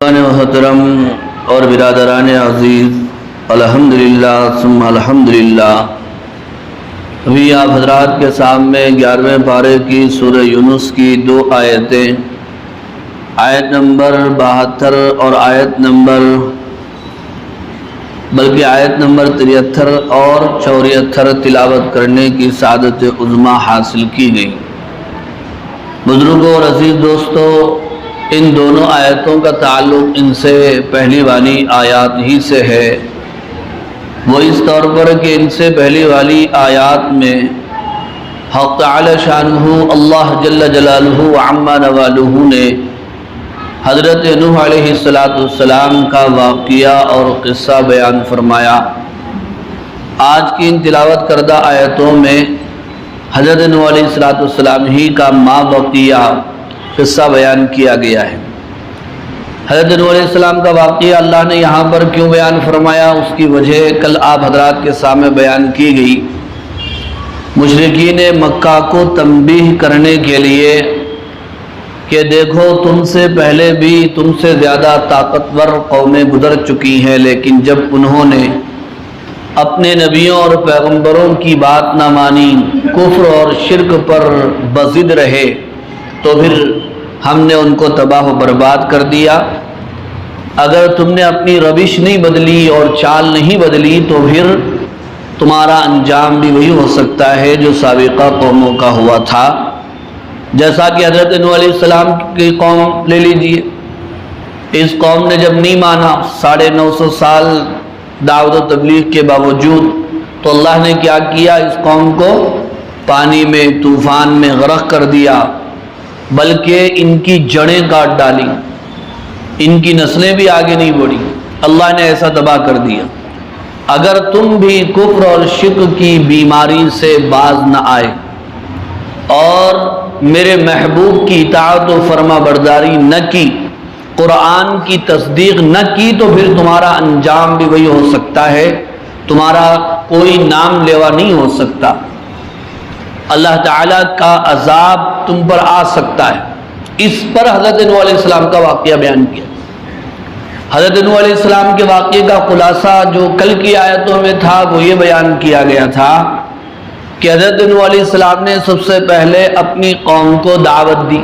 محترم اور برادران عزیز، الحمدللہ ثم الحمدللہ۔ ابھی آپ حضرات کے سامنے 11ویں پارے کی سورہ یونس کی 2 آیتیں، آیت نمبر 72 اور آیت نمبر 73 اور 74 تلاوت کرنے کی سعادت عظمیٰ حاصل کی گئی۔ بزرگوں اور عزیز دوستو، ان دونوں آیتوں کا تعلق ان سے پہلی والی آیات ہی سے ہے، وہ اس طور پر کہ ان سے پہلی والی آیات میں حق تعالی شانہ اللہ جل جلالہ وعما نوالہ نے حضرت نوح علیہ السلام کا واقعہ اور قصہ بیان فرمایا۔ آج کی ان تلاوت کردہ آیتوں میں حضرت نوح علیہ السلام ہی کا ما بقیہ قصہ بیان کیا گیا ہے۔ حضرت نوح علیہ السلام کا واقعہ اللہ نے یہاں پر کیوں بیان فرمایا، اس کی وجہ کل آپ حضرات کے سامنے بیان کی گئی۔ مشرکین مکہ کو تنبیہ کرنے کے لیے کہ دیکھو تم سے پہلے بھی تم سے زیادہ طاقتور قومیں گزر چکی ہیں، لیکن جب انہوں نے اپنے نبیوں اور پیغمبروں کی بات نہ مانی، کفر اور شرک پر بضد رہے، تو پھر ہم نے ان کو تباہ و برباد کر دیا۔ اگر تم نے اپنی روش نہیں بدلی اور چال نہیں بدلی تو پھر تمہارا انجام بھی وہی ہو سکتا ہے جو سابقہ قوموں کا ہوا تھا۔ جیسا کہ حضرت نوح علیہ السلام کی قوم لے لیجئے، اس قوم نے جب نہیں مانا 950 سال دعوت و تبلیغ کے باوجود، تو اللہ نے کیا کیا، اس قوم کو پانی میں طوفان میں غرق کر دیا، بلکہ ان کی جڑیں کاٹ ڈالی، ان کی نسلیں بھی آگے نہیں بڑھی، اللہ نے ایسا تباہ کر دیا۔ اگر تم بھی کفر اور شرک کی بیماری سے باز نہ آئے اور میرے محبوب کی اطاعت و فرما برداری نہ کی، قرآن کی تصدیق نہ کی، تو پھر تمہارا انجام بھی وہی ہو سکتا ہے، تمہارا کوئی نام لیوا نہیں ہو سکتا، اللہ تعالیٰ کا عذاب تم پر آ سکتا ہے۔ اس پر حضرت نوح علیہ السلام کا واقعہ بیان کیا۔ حضرت نوح علیہ السلام کے واقعے کا خلاصہ جو کل کی آیتوں میں تھا وہ یہ بیان کیا گیا تھا کہ حضرت نوح علیہ السلام نے سب سے پہلے اپنی قوم کو دعوت دی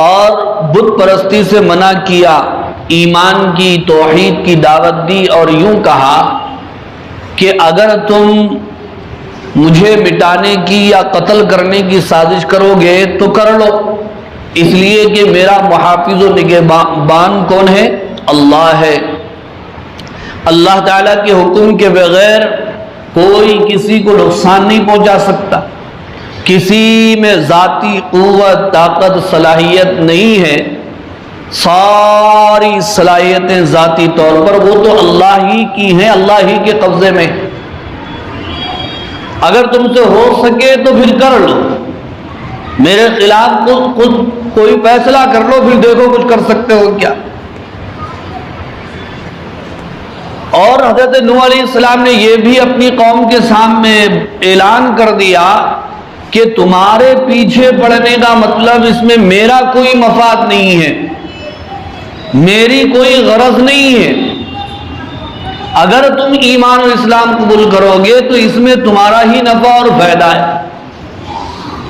اور بت پرستی سے منع کیا، ایمان کی توحید کی دعوت دی، اور یوں کہا کہ اگر تم مجھے مٹانے کی یا قتل کرنے کی سازش کرو گے تو کر لو، اس لیے کہ میرا محافظ و نگہبان کون ہے؟ اللہ ہے۔ اللہ تعالیٰ کے حکم کے بغیر کوئی کسی کو نقصان نہیں پہنچا سکتا، کسی میں ذاتی قوت طاقت صلاحیت نہیں ہے، ساری صلاحیتیں ذاتی طور پر وہ تو اللہ ہی کی ہیں، اللہ ہی کے قبضے میں۔ اگر تم سے ہو سکے تو پھر کر لو، میرے خلاف خود کوئی فیصلہ کر لو، پھر دیکھو کچھ کر سکتے ہو کیا۔ اور حضرت نوح علیہ السلام نے یہ بھی اپنی قوم کے سامنے اعلان کر دیا کہ تمہارے پیچھے پڑنے کا مطلب اس میں میرا کوئی مفاد نہیں ہے، میری کوئی غرض نہیں ہے۔ اگر تم ایمان و اسلام قبول کرو گے تو اس میں تمہارا ہی نفع اور فائدہ ہے،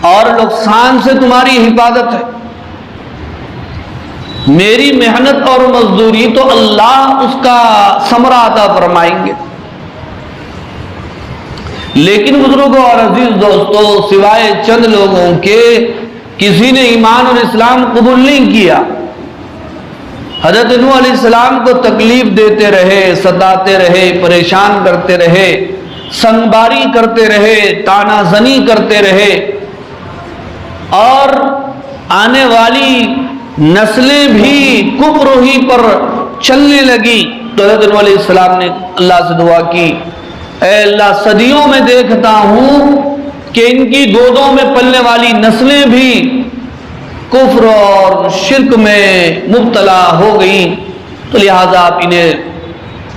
اور نقصان سے تمہاری حفاظت ہے۔ میری محنت اور مزدوری تو اللہ اس کا ثمرہ عطا فرمائیں گے۔ لیکن بزرگوں اور عزیز دوستو، سوائے چند لوگوں کے کسی نے ایمان اور اسلام قبول نہیں کیا۔ حضرت نوح علیہ السلام کو تکلیف دیتے رہے، ستاتے رہے، پریشان کرتے رہے، سنگباری کرتے رہے، تانا زنی کرتے رہے، اور آنے والی نسلیں بھی کفر ہی پر چلنے لگی۔ تو حضرت نوح علیہ السلام نے اللہ سے دعا کی، اے اللہ صدیوں میں دیکھتا ہوں کہ ان کی گودوں میں پلنے والی نسلیں بھی کفر اور شرک میں مبتلا ہو گئی، تو لہٰذا آپ انہیں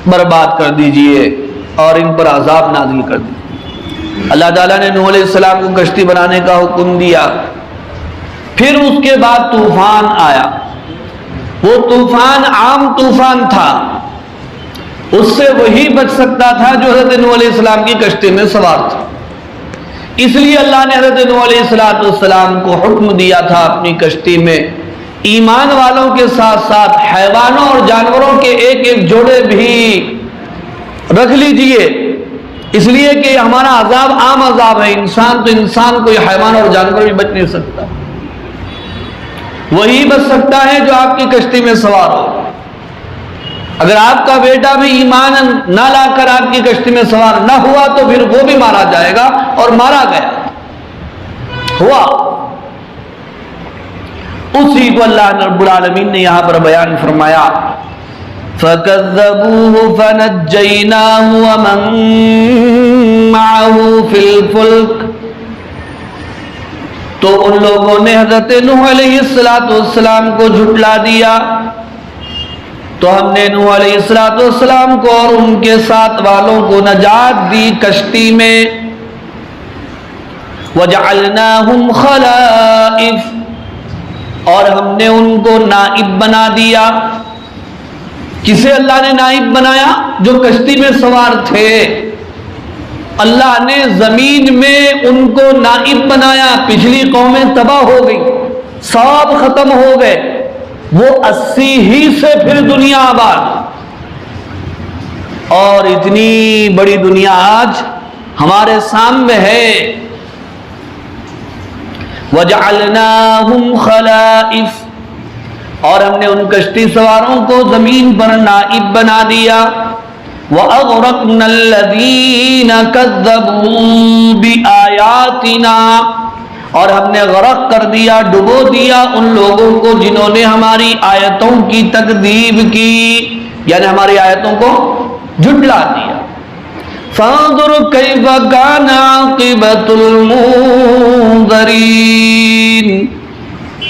برباد کر دیجئے اور ان پر عذاب نازل کر دیجئے۔ اللہ تعالیٰ نے نوح علیہ السلام کو کشتی بنانے کا حکم دیا. پھر اس کے بعد طوفان آیا. وہ طوفان عام طوفان تھا، اس سے وہی بچ سکتا تھا جو حضرت نوح علیہ السلام کی کشتی میں سوار تھا. اس لیے اللہ نے حضرت نوح علیہ السلام کو حکم دیا تھا اپنی کشتی میں ایمان والوں کے ساتھ ساتھ حیوانوں اور جانوروں کے ایک ایک جوڑے بھی رکھ لیجئے، اس لیے کہ ہمارا عذاب عام عذاب ہے. انسان تو انسان، کوئی حیوان اور جانور بھی بچ نہیں سکتا. وہی بچ سکتا ہے جو آپ کی کشتی میں سوار ہو. اگر آپ کا بیٹا بھی ایمان نہ لا کر آپ کی کشتی میں سوار نہ ہوا تو پھر وہ بھی مارا جائے گا، اور مارا گیا ہوا. اسی کو اللہ رب العالمین نے یہاں پر بیان فرمایا فَكَذَّبُوهُ فَنَجَّيْنَاهُ وَمَن مَّعَهُ فِي الْفُلْكِ. تو ان لوگوں نے حضرت نوح علیہ السلام کو جھٹلا دیا، تو ہم نے نوح علیہ السلام کو اور ان کے ساتھ والوں کو نجات دی کشتی میں. وَجَعَلْنَاهُمْ خَلَائِفَ، اور ہم نے ان کو نائب بنا دیا. کسے اللہ نے نائب بنایا؟ جو کشتی میں سوار تھے. اللہ نے زمین میں ان کو نائب بنایا. پچھلی قومیں تباہ ہو گئی، سب ختم ہو گئے، وہ 80 ہی سے پھر دنیا آباد. اور اتنی بڑی دنیا آج ہمارے سامنے ہے. وَجَعَلْنَاهُمْ خَلَائِفَ، اور ہم نے ان کشتی سواروں کو زمین پر نائب بنا دیا. وَأَغْرَقْنَا الَّذِينَ كَذَّبُوا بِآيَاتِنَا، اور ہم نے غرق کر دیا، ڈبو دیا ان لوگوں کو جنہوں نے ہماری آیتوں کی تکذیب کی، یعنی ہماری آیتوں کو جھٹلا دیا. فَانظُرْ كَيْفَ كَانَ عَاقِبَةُ الْمُنذَرِينَ.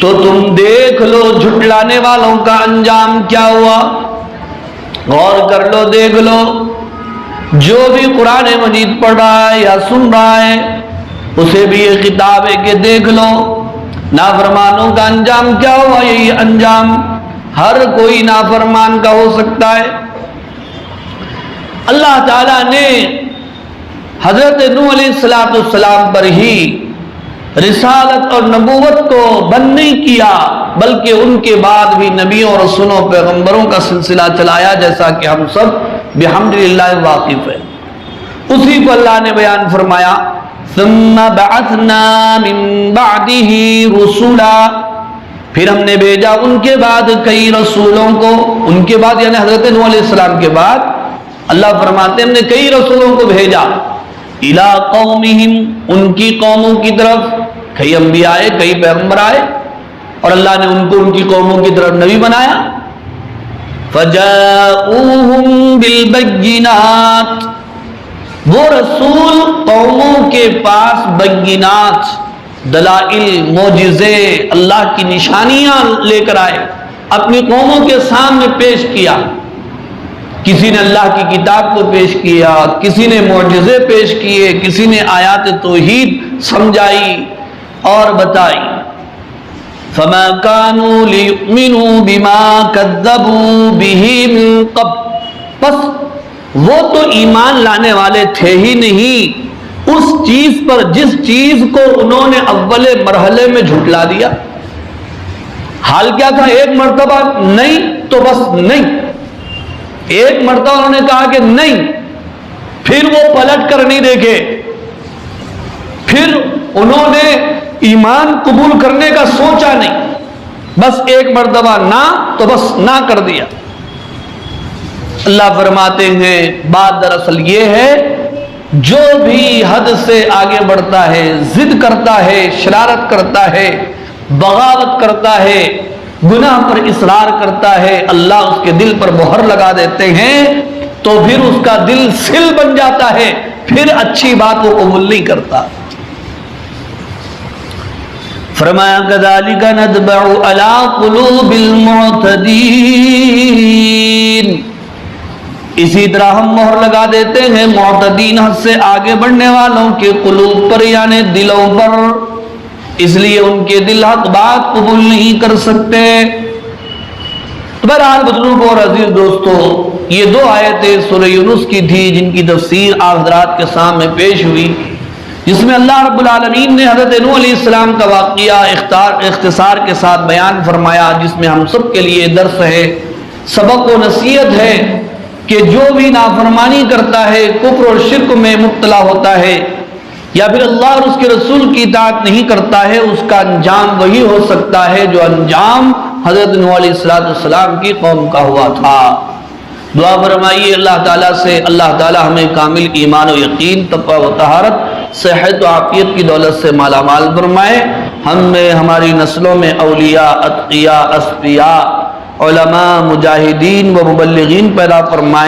تو تم دیکھ لو جھٹلانے والوں کا انجام کیا ہوا. غور کر لو، دیکھ لو. جو بھی قرآن مجید پڑھ رہا ہے یا سن رہا ہے اسے بھی یہ خطاب ہے کہ دیکھ لو نافرمانوں کا انجام کیا ہوا. یہی انجام ہر کوئی نافرمان کا ہو سکتا ہے. اللہ تعالیٰ نے حضرت نوح علیہ السلام پر ہی رسالت اور نبوت کو بند نہیں کیا، بلکہ ان کے بعد بھی نبیوں اور رسولوں پیغمبروں کا سلسلہ چلایا، جیسا کہ ہم سب بحمدللہ واقف ہیں. اسی کو اللہ نے بیان فرمایا ثم بعثنا من بعده رسولا، پھر ہم نے بھیجا ان کے بعد کئی رسولوں کو. ان کے بعد یعنی حضرت نوح علیہ السلام کے بعد اللہ فرماتے ہیں ہم نے کئی رسولوں کو بھیجا. الی قومہم، ان کی قوموں کی طرف. کئی انبیاء آئے، کئی پیغمبر آئے، اور اللہ نے ان کو ان کی قوموں کی طرف نبی بنایا. فجاؤہم بالبینات، وہ رسول قوموں کے پاس بینات، دلائل، معجزے، اللہ کی نشانیاں لے کر آئے، اپنی قوموں کے سامنے پیش کیا. کسی نے اللہ کی کتاب کو پیش کیا، کسی نے معجزے پیش کیے، کسی نے آیات توحید سمجھائی اور بتائی. فما كانوا ليؤمنوا بما كذبوا به من قبل، بس وہ تو ایمان لانے والے تھے ہی نہیں اس چیز پر جس چیز کو انہوں نے اول مرحلے میں جھٹلا دیا. حال کیا تھا؟ ایک مرتبہ نہیں تو بس نہیں. ایک مرتبہ انہوں نے کہا کہ نہیں، پھر وہ پلٹ کر نہیں دیکھے، پھر انہوں نے ایمان قبول کرنے کا سوچا نہیں، بس ایک مرتبہ نہ تو بس نہ کر دیا. اللہ فرماتے ہیں بات دراصل یہ ہے جو بھی حد سے آگے بڑھتا ہے، ضد کرتا ہے، شرارت کرتا ہے، بغاوت کرتا ہے، گناہ پر اصرار کرتا ہے، اللہ اس کے دل پر مہر لگا دیتے ہیں، تو پھر اس کا دل سل بن جاتا ہے، پھر اچھی بات وہ قبول نہیں کرتا. فرمایا کذالک نطبع علی قلوب المعتدین، اسی طرح ہم مہر لگا دیتے ہیں معتدین حد سے آگے بڑھنے والوں کے قلوب پر یعنی دلوں پر، اس لیے ان کے دل حق بات قبول نہیں کر سکتے۔ بہرحال بزرگوں اور عزیز دوستو، یہ دو آیتیں سورہ یونس کی تھی جن کی تفسیر آپ حضرات کے سامنے پیش ہوئی، جس میں اللہ رب العالمین نے حضرت نوح علیہ السلام کا واقعہ اختصار کے ساتھ بیان فرمایا، جس میں ہم سب کے لیے درس ہے، سبق و نصیحت ہے کہ جو بھی نافرمانی کرتا ہے، کفر اور شرک میں مبتلا ہوتا ہے، یا پھر اللہ اور اس کے رسول کی اطاعت نہیں کرتا ہے، اس کا انجام وہی ہو سکتا ہے جو انجام حضرت نوح علیہ السلام کی قوم کا ہوا تھا۔ دعا فرمائیے اللہ تعالیٰ سے، اللہ تعالیٰ ہمیں کامل ایمان و یقین، تقوی و طہارت، صحت و عافیت کی دولت سے مالا مال فرمائے، ہم میں ہماری نسلوں میں اولیاء، اتقیاء، اصفیاء، علماء، مجاہدین و مبلغین پیدا فرمائے۔